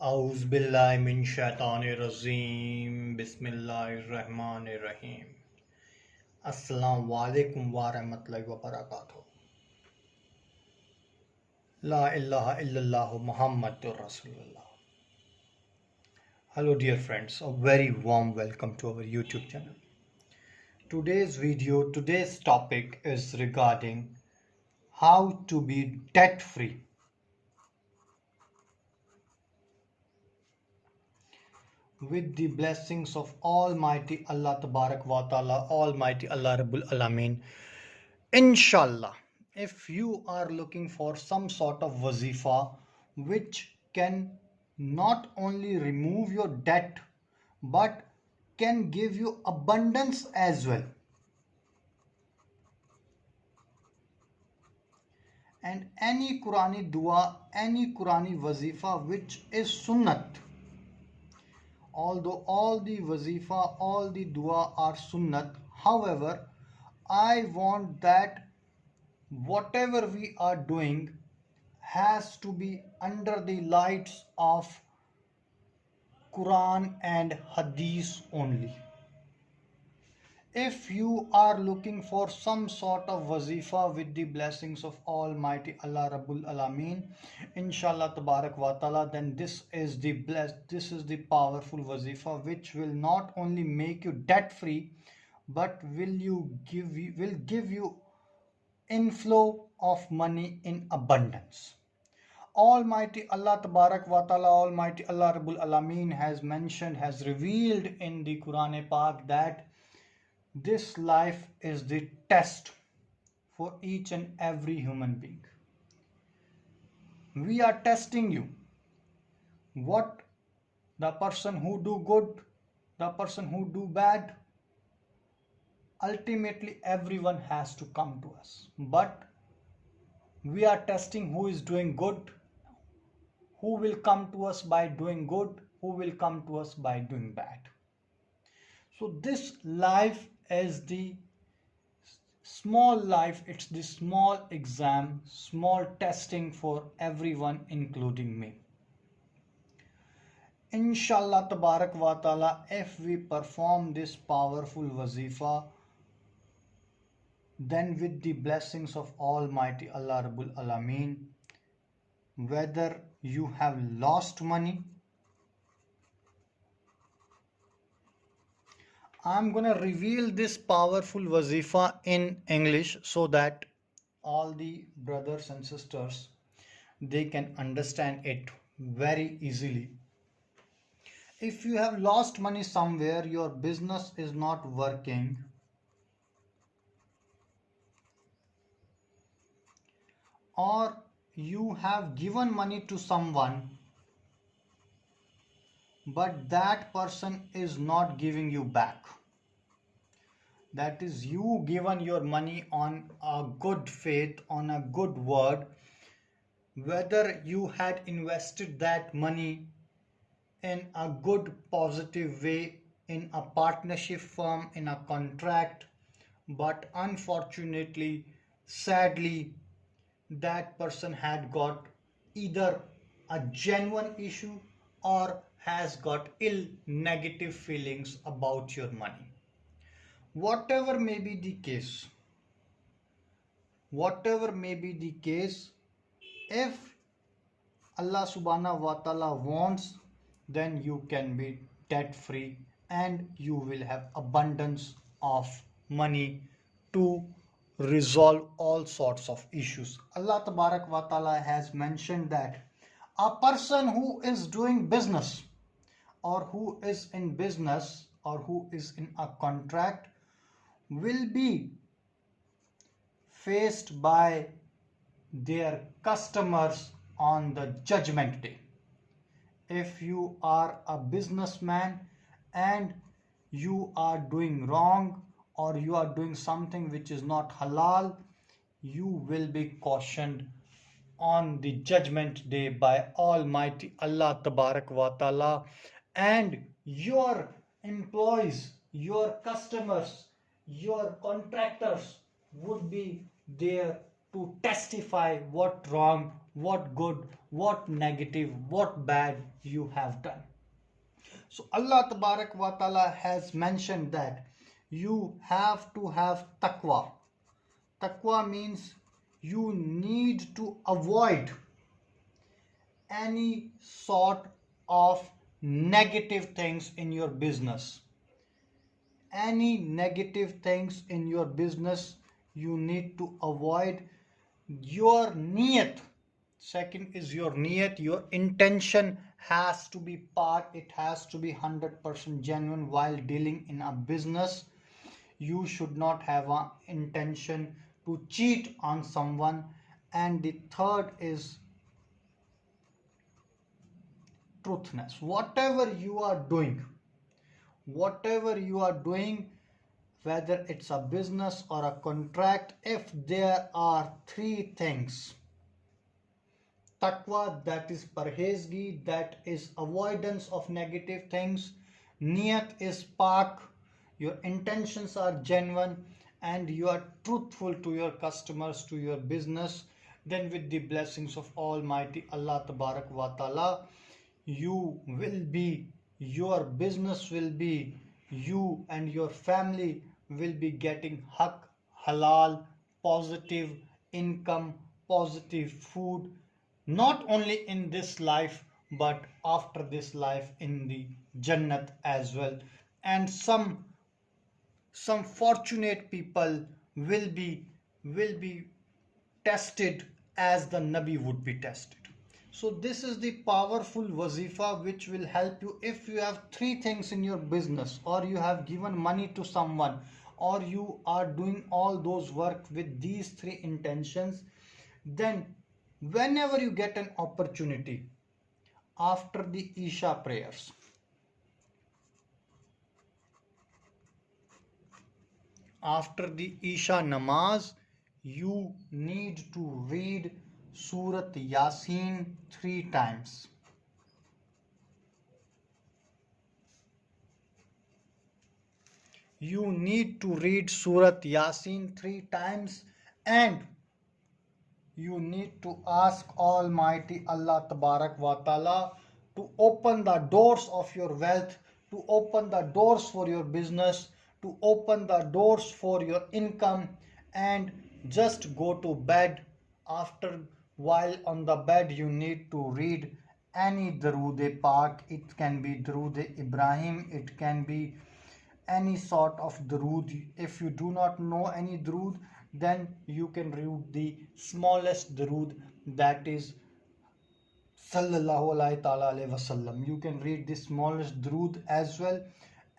Auzu billahi min shaitanir rajim. Bismillahirrahmanirrahim. Assalamu alaikum wa rahmatullahi wa barakatuh. La ilaha illallah Muhammadur Rasulullah. Hello dear friends, a very warm welcome to our YouTube channel. Today's topic is regarding how to be debt free. With the blessings of Almighty Allah Tabarak wa Ta'ala, Almighty Allah Rabbul Alameen. Inshallah, if you are looking for some sort of wazifa which can not only remove your debt but can give you abundance as well, and any Qurani dua, any Qurani wazifa which is sunnat, although all the wazifa, all the dua are sunnat, however, I want that whatever we are doing has to be under the lights of Quran and Hadith only. If you are looking for some sort of wazifa with the blessings of Almighty Allah Rabbul Alameen, Inshallah Tabarak wa Ta'ala, then this is the powerful wazifa which will not only make you debt free, but will give you inflow of money in abundance. Almighty Allah Tabarak wa Ta'ala, Almighty Allah Rabbul Alameen has revealed in the Quran Pak that this life is the test for each and every human being. We are testing you. What the person who do good, the person who do bad, ultimately everyone has to come to us. But we are testing who is doing good, who will come to us by doing good, who will come to us by doing bad. So this life is the small life, it's the small exam, small testing for everyone, including me. Inshallah Tabarak wa Ta'ala, if we perform this powerful wazifa, then with the blessings of Almighty Allah Rabbul Alameen, whether you have lost money, I'm gonna reveal this powerful wazifa in English so that all the brothers and sisters they can understand it very easily. If you have lost money somewhere, your business is not working, or you have given money to someone but that person is not giving you back, that is, you given your money on a good faith, on a good word, whether you had invested that money in a good positive way, in a partnership firm, in a contract, but unfortunately, sadly, that person had got either a genuine issue or has got ill negative feelings about your money. Whatever may be the case, whatever may be the case, if Allah subhanahu wa ta'ala wants, then you can be debt free and you will have abundance of money to resolve all sorts of issues. Allah tabarak wa ta'ala has mentioned that a person who is doing business, or who is in business, or who is in a contract will be faced by their customers on the judgment day. If you are a businessman and you are doing wrong, or you are doing something which is not halal, you will be cautioned on the judgment day by Almighty Allah Tabarak wa Ta'ala, and your employees, your customers, your contractors would be there to testify what wrong, what good, what negative, what bad you have done. So Allah Tabarak wa Ta'ala has mentioned that you have to have taqwa. Taqwa means you need to avoid any sort of negative things in your business. Any negative things in your business you need to avoid. Your niyat, second is your niyat, your intention has to be part, it has to be 100% genuine while dealing in a business. You should not have an intention to cheat on someone. And the third is truthness. Whatever you are doing, whether it's a business or a contract, if there are three things: taqwa, that is parhezgi, that is avoidance of negative things; niyat is pak, your intentions are genuine, and you are truthful to your customers, to your business, then with the blessings of Almighty Allah Tabarak wa Ta'ala, your business will be, you and your family will be getting haq, halal, positive income, positive food, not only in this life but after this life in the Jannat as well. And some fortunate people will be tested as the Nabi would be tested. So this is the powerful wazifa which will help you. If you have three things in your business, or you have given money to someone, or you are doing all those work with these three intentions, then whenever you get an opportunity after the Isha prayers, after the Isha namaz, you need to read Surat Yasin 3 times. You need to read Surat Yasin 3 times, and you need to ask Almighty Allah Tabarak wa Ta'ala to open the doors of your wealth, to open the doors for your business, to open the doors for your income. And just go to bed. After, while on the bed, you need to read any Darood Pak. It can be Darood Ibrahim, it can be any sort of darood. If you do not know any darood, then you can read the smallest darood, that is sallallahu alaihi wasallam. You can read the smallest darood as well.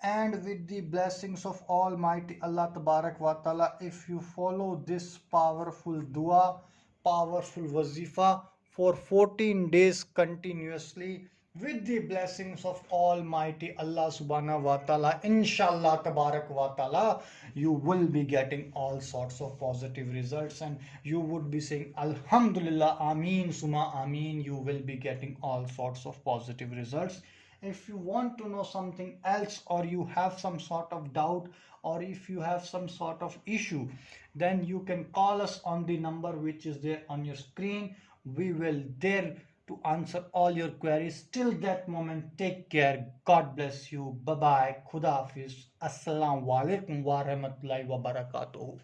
And with the blessings of Almighty Allah Tabarak wa Ta'ala, if you follow this powerful dua, powerful wazifa for 14 days continuously, with the blessings of Almighty Allah Subhanahu wa Ta'ala, inshallah Tabarak wa Ta'ala, you will be getting all sorts of positive results, and you would be saying Alhamdulillah, Ameen, Suma Ameen. You will be getting all sorts of positive results. If you want to know something else, or you have some sort of doubt, or if you have some sort of issue, then you can call us on the number which is there on your screen. We will there to answer all your queries. Till that moment, take care. God bless you. Bye bye. Khuda Hafiz. Assalamu alaikum wa rahmatullahi wa barakatuh.